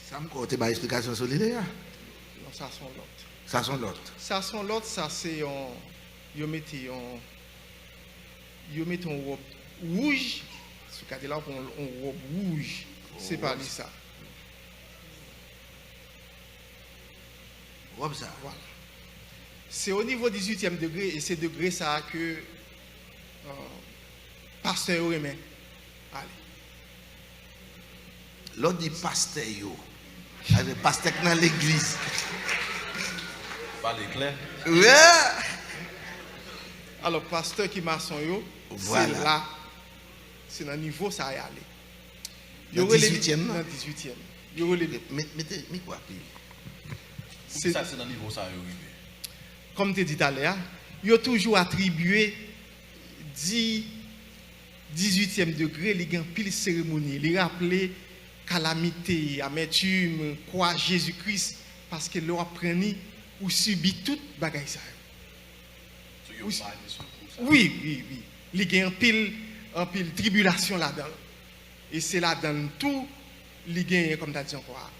Ça me compte une explication sur l'idée. Non, ça sont l'autre. Ça sont l'autre. Ça sont l'autre, ça c'est en yo mettez en robe rouge. Ce cas là on robe rouge. C'est pas ça. Comme ça. Voilà. C'est au niveau 18e degré et c'est degré ça que pasteur remet. Allez. L'autre dit pasteur yo. Avec pasteur dans l'église. Pas l'éclair. Ouais. Alors pasteur qui maçon yo, Voilà. c'est là. C'est dans le niveau ça y aller. Dans 18e, dans 18e. Yo relé Mettez quoi puis. C'est ça, c'est dans le niveau ça arrivé. Comme tu dis tout à l'heure, il a toujours attribué 18e degré, il y a une pile cérémonie. Il rappelé calamité, amertume, croix Jésus-Christ, parce que l'on appris ou subit toute bagaille ça. Oui. Il y a une pile tribulation là-dedans. Et c'est là-dedans tout, il y a, comme tu as dit encore,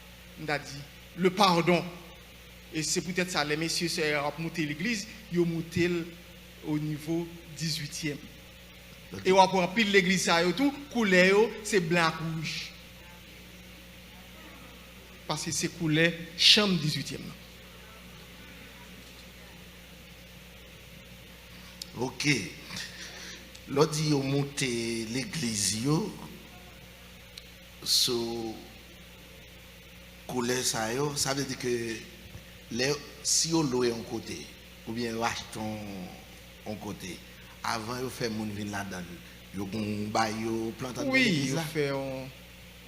on a dit, le pardon. Et c'est peut-être ça, les messieurs ont monté l'église, ils ont monté au niveau 18e. Et on a pris l'église, ça et tout, couleur, c'est blanc-rouge. Parce que c'est couleur chambre 18e. OK. L'autre dit ont monté l'église yo sur couleur ça yo, ça veut dire que si on loue un côté ou bien on achète un côté avant de faire mon vin là-dedans yo gon ba yo planter dans Oui, l'église il là. fait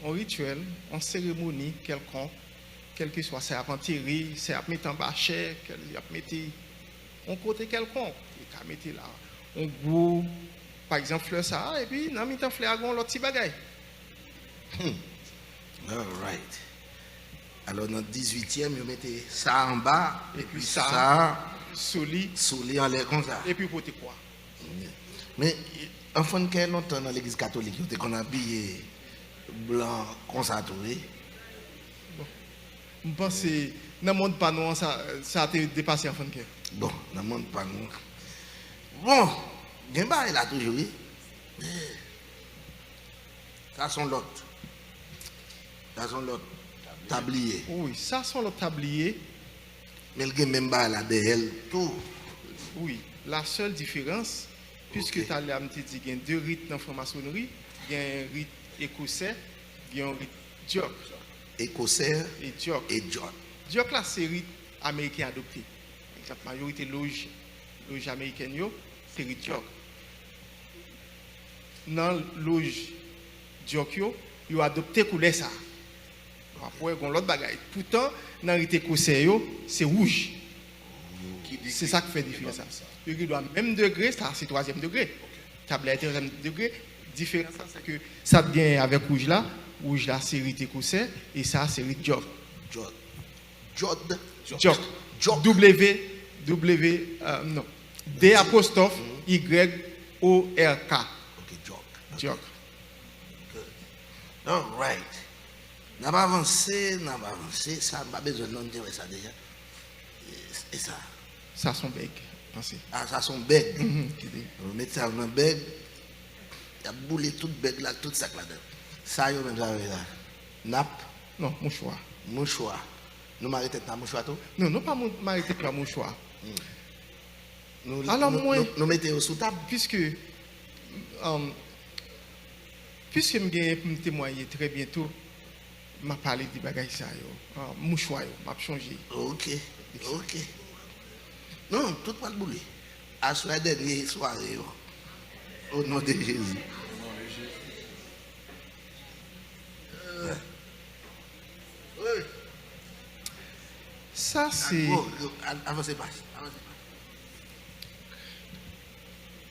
un rituel, en cérémonie quelconque, quel que soit, c'est à enterrer, c'est à mettre en bâcher, c'est à mettre un côté quelconque, et à mettre là, un gros, par exemple, fleur ça, et puis dans le fleur, on l'autre petit bagaille. All right. Alors dans le 18e, vous mettez ça en bas et puis ça Soli, en l'air comme ça. et puis côté quoi. Mais enfin quel longtemps dans l'église catholique, vous qu'on habillé blanc comme ça tout, oui. Je pense que dans le monde pas non, ça a été dépassé en fin de compte. Bon, dans le monde pas nous. Bon, il y a un bail là toujours, oui. Ça sont l'autre. Ça sont l'autre. Tablier. Oui, ça sont les tabliers. Mais il y a même bail là derrière tout. Oui, la seule différence, puisque tu as dit qu'il y a deux rites dans la franc-maçonnerie, il y a un rite écossais, il y a un rite dioc. Écossais Et dioc. et John. Dioc là, c'est rite américain adopté. La majorité loge américaine, c'est rite dioc. Dans loge dioc, ils ont adopté couleur ça. Après, ils ont l'autre bagaille. Pourtant, dans le rite écossais, c'est rouge. C'est ça qui fait différence. Il doit même degré, ça c'est 3e degré. Tablette 3e degré. Différence, c'est que ça vient avec rouge là c'est rite écossais et ça c'est rite dioc. Dioc. Non. D apostrophe Y-O-R-K. Ok, Dioc. All right. N'a pas avancé, ça n'a pas besoin de dire ça déjà. Et ça. Ça son bec. Pensez. Ah, ça son beg. Vous mettez ça dans un beg. Il y a boulé tout beg là, tout ça là-dedans. Ça, yo même ça là. Nappe. Non, mouchoir. Mouchoir. Nous m'arrêtons dans mon choix tout. Non, non pas m'arrêter par mon choix. Nous, Alors, nous, moi, nous mettons sous table. puisque je vais me témoigner très bientôt, je vais parler de bagages ça, mon choix, je vais changer. Ok. Non, tout pas le boulet. À la dernière soirée, au nom de Jésus. Ça, c'est. Avancez pas.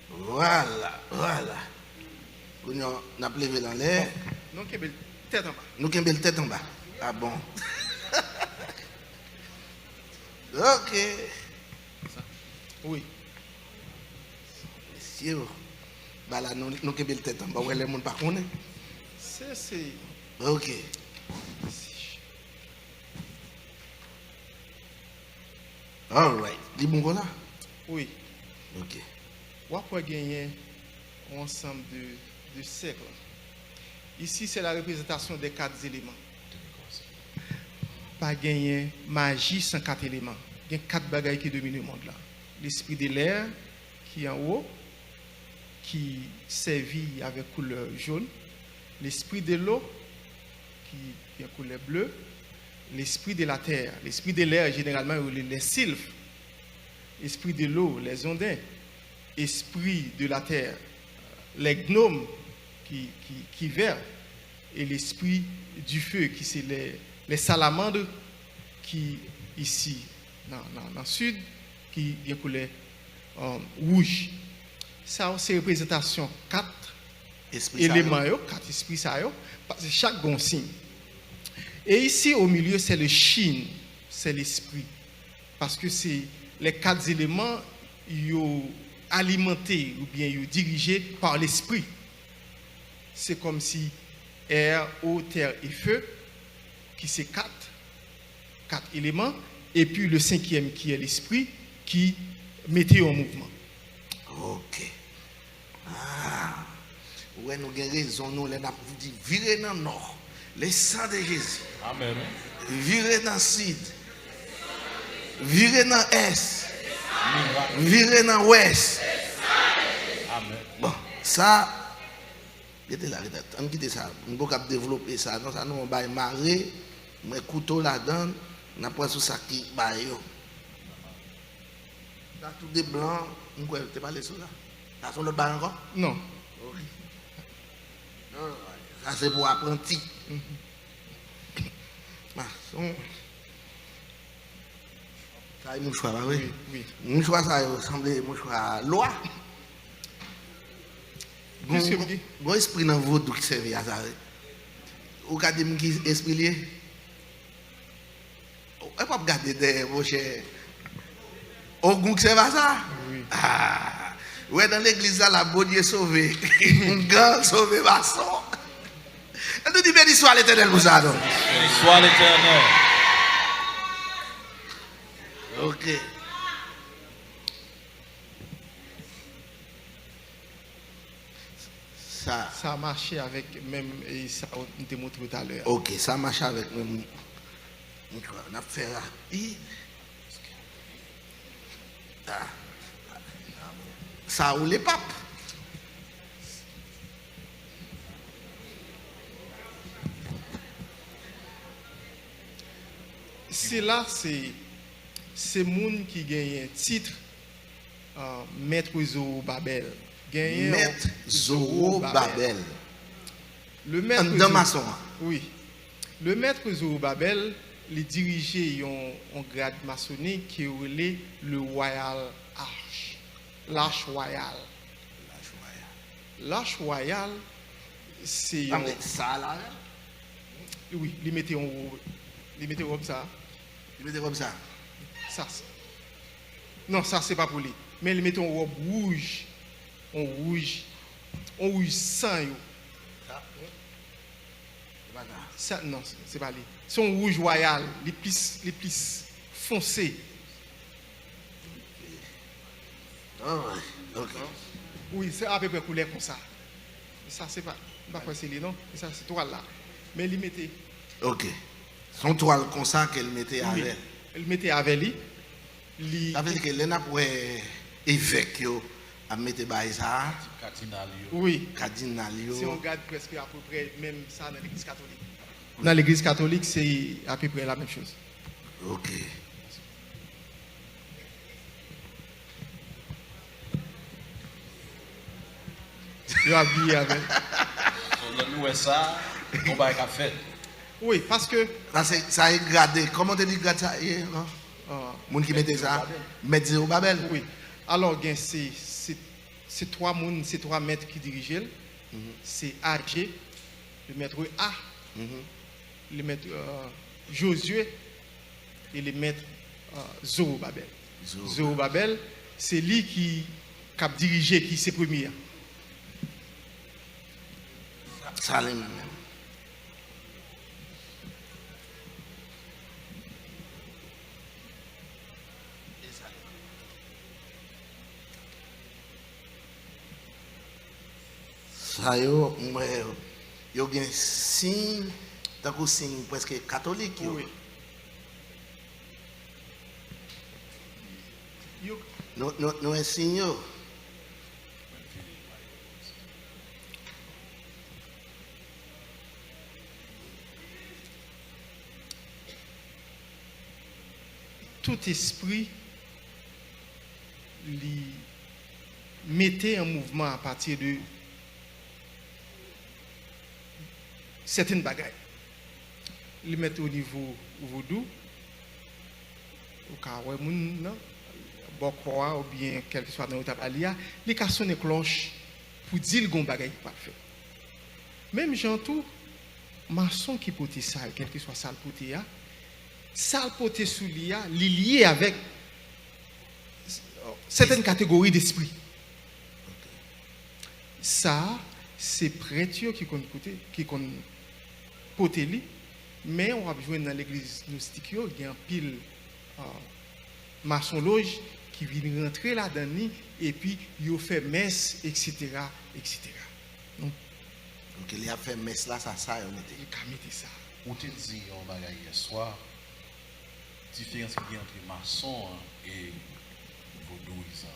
Voilà. On a levé dans l'air. Non, qui est tête en bas. Nous avons la tête en bas. Ah bon. Ok. Oui. Monsieur, bah là, nous avons la tête en bas. Où est le monde par contre? C'est. Ok. All right. Dis bon là? Oui. Ok. On va gagner un ensemble de cercles. Ici, c'est la représentation des 4 éléments. Pas gagner magie sans 4 éléments. Il y a 4 bagailles qui dominent le monde là. L'esprit de l'air qui est en haut, qui servit avec couleur jaune. L'esprit de l'eau qui est couleur bleue. L'esprit de la terre. L'esprit de l'air, généralement, les sylphes. L'esprit de l'eau, les ondins. Esprit de la terre, les gnomes qui verrent. Et l'esprit du feu, qui c'est les salamandres qui, ici, dans le sud, qui est couleur rouge. Ça, c'est représentation 4 éléments, 4 esprits, parce que chaque bon signe. Et ici, au milieu, c'est le Shin, c'est l'esprit. Parce que c'est les 4 éléments alimentés ou bien dirigés par l'esprit. C'est comme si air, eau, terre et feu, qui c'est 4 éléments, et puis le 5e qui est l'esprit, qui mettait en mouvement. Ok. Ah. Ouais, nous avons raison, nous avons dit virer dans le nord, le sang de Jésus. Amen. Virer dans le sud, virer dans l'est, virer dans l'ouest. Amen. Bon, ça, on quitte ça. On ne peut pas développer ça. Non, ça nous on va marrer, mais couteau là-dedans, on a pris sur ça qui baille. Là, tout des blancs, on ne peut pas aller sur là. Ça sont le bail encore? Non. Ça c'est pour apprenti. Ça est mouchoir, oui. Mouchoir, ça ressemble mouchoir loi. Bon esprit dans votre qui servent à ça. Ou quand vous qui esprit lié. On pas regarder derrière vos chers. Au goût qui servent à ça. Ah. Ouais, dans l'église, la bonne Dieu sauvé. Un grand sauvé maçon. Et nous disons, béni soit l'éternel pour ça, non? Béni soit l'éternel. Ok. Ça a marché avec même, et ça on te montré tout à l'heure. Ok, ça a marché avec même. On a fait rapide. Ça ou les papes. C'est là, c'est moun qui gagne un titre Maître Zorobabel. Maître Zorobabel. Le maître Zorobabel. Oui. Le maître Zorobabel, il dirigeait un grade maçonnique qui est le Royal Arch. L'Arche Royale. L'Arche Royale, c'est. Ça là? Oui, il mettait en haut. Il mettait comme ça. Il mettait comme ça. Ça. Non, ça c'est pas pour lui. Mais il mettait en robe rouge. En rouge sang. Ça, non, c'est pas lui. C'est un rouge royal, les plus foncés. Ok. Oui, c'est à peu près couleur comme ça. Ça, c'est pas quoi c'est lui, non? Ça, c'est toi là. Mais il mettait. Ok. Son toile comme ça qu'elle mettait Oui. avec. Elle mettait avec lui. Ça veut dire que l'ENA pourrait évêque à mettre ça, Cardinal, Oui. cardinal. Si on regarde presque à peu près même ça dans l'église catholique. Dans l'église catholique, c'est à peu près la même chose. Ok. Il a habillé avec. Nous, ça, on va faire. Oui, parce que. Ça est gradé. Comment tu dis gradé ça? Moun qui mettait ça, mettre zéro Babel. Oui. Alors, c'est trois maîtres qui dirigent. C'est AG, le maître A, le maître Josué et le maître Zorobabel. Zorobabel, c'est lui qui a dirigé, qui c'est premier. Salim. Ça yo gen signe, tant que signe presque catholique yo. Oui. Nous un signe yo. Tout esprit lui mettait en mouvement à partir de certaines bagailles. Il mettait au niveau vaudou, au cas où moun bokwa ou bien quel que soit dans l'étape alia, il a sonné cloche pour dire gon bagaille pas faire. Même gens tout maçon qui pote ça, quel que soit ça le pote ya, ça le pote sous lia, lié avec certaines catégories d'esprit. Ça, c'est prêtre qui compte pote li, mais on va jouer dans l'église gnostique, il y a un pile maçon loge qui vient rentrer là-dedans et puis il fait messe, etc. etc. Donc, il a fait messe là, ça, on était. Il a mis ça. Ou tu dis, on va hier soir, différence qu'il y a entre maçon et vaudou, ça.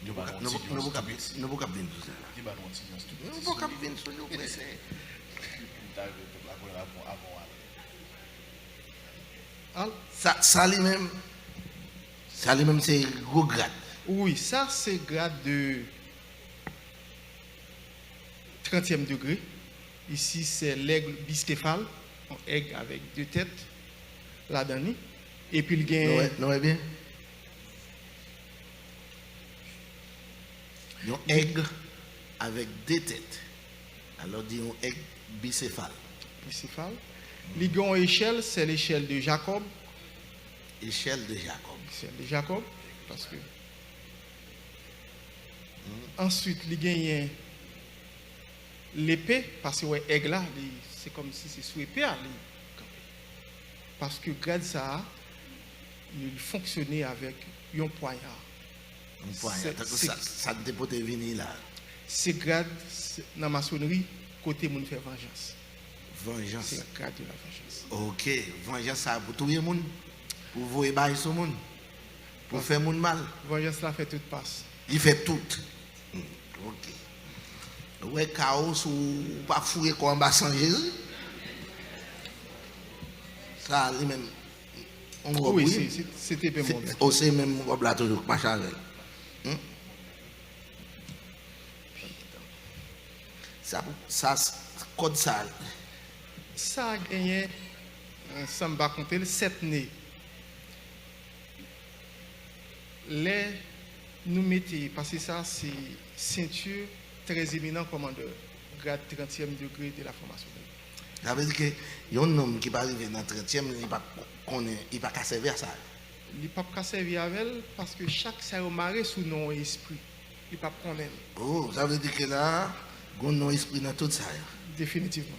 Nous ne pouvons pas venir sur ça. Nous ne pouvons pas venir sur ça. Ça lui-même, c'est gros grade. Oui, ça c'est grade de 30e degré. Ici c'est l'aigle bicéphale, un aigle avec deux têtes là-dedans. Et puis il gagne. Non, bien. Un aigle avec deux têtes. Alors, dit un aigle bicéphale. Bicéphale. Il gagne une échelle, c'est l'échelle de Jacob. Échelle de Jacob. Échelle de Jacob. Parce que. Ensuite, il gagne l'épée, parce que ouais, aigle là, c'est comme si c'est sous épée. Parce que grâce à ça, il fonctionnait avec un poignard. Un poignard. Ça dépôt de venir là. C'est grade dans la maçonnerie, côté moun fait vengeance. Vengeance. C'est le grade de la vengeance. Ok, vengeance ça pour tout le monde. Pour vous ébailler sur le monde. Pour faire monde mal. Vengeance là fait tout passe. Il fait tout. Ok. Ouais, chaos ou pas fouiller comme bas sans Jésus. Ça, lui-même. Oui, c'était bien bon. Aussi, même, on va toujours pas changer. Ça, code ça. Ça a gagné, ça me va compter, le 7 nez. Les nous mettons, parce que ça, c'est ceinture très éminent commandeur, grade 30e degré de la formation. Ça veut dire qu'il y a un homme qui va arriver dans le 30e, il ne va pas servir à ça. Il ne peut pas servir avec elle parce que chaque ça est marré sous non esprit. Il ne peut pas connaître. Oh, ça veut dire que là, il y a un esprit dans tout ça. Définitivement.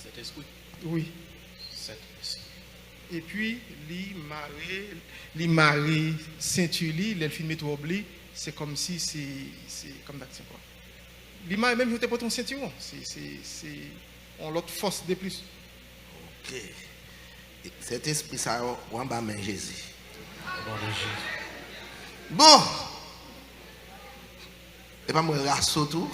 Cet esprit. Oui. Cet esprit. Et puis, il marie ceinture, il filme trop blé, c'est comme si c'est comme ça. Il marie même jeté pour ton ceinturon. C'est on l'autre force de plus. Ok. Cet esprit, ça, on va manger Jésus. Au nom de Jésus. Bon. Et pas moi, rasso tout.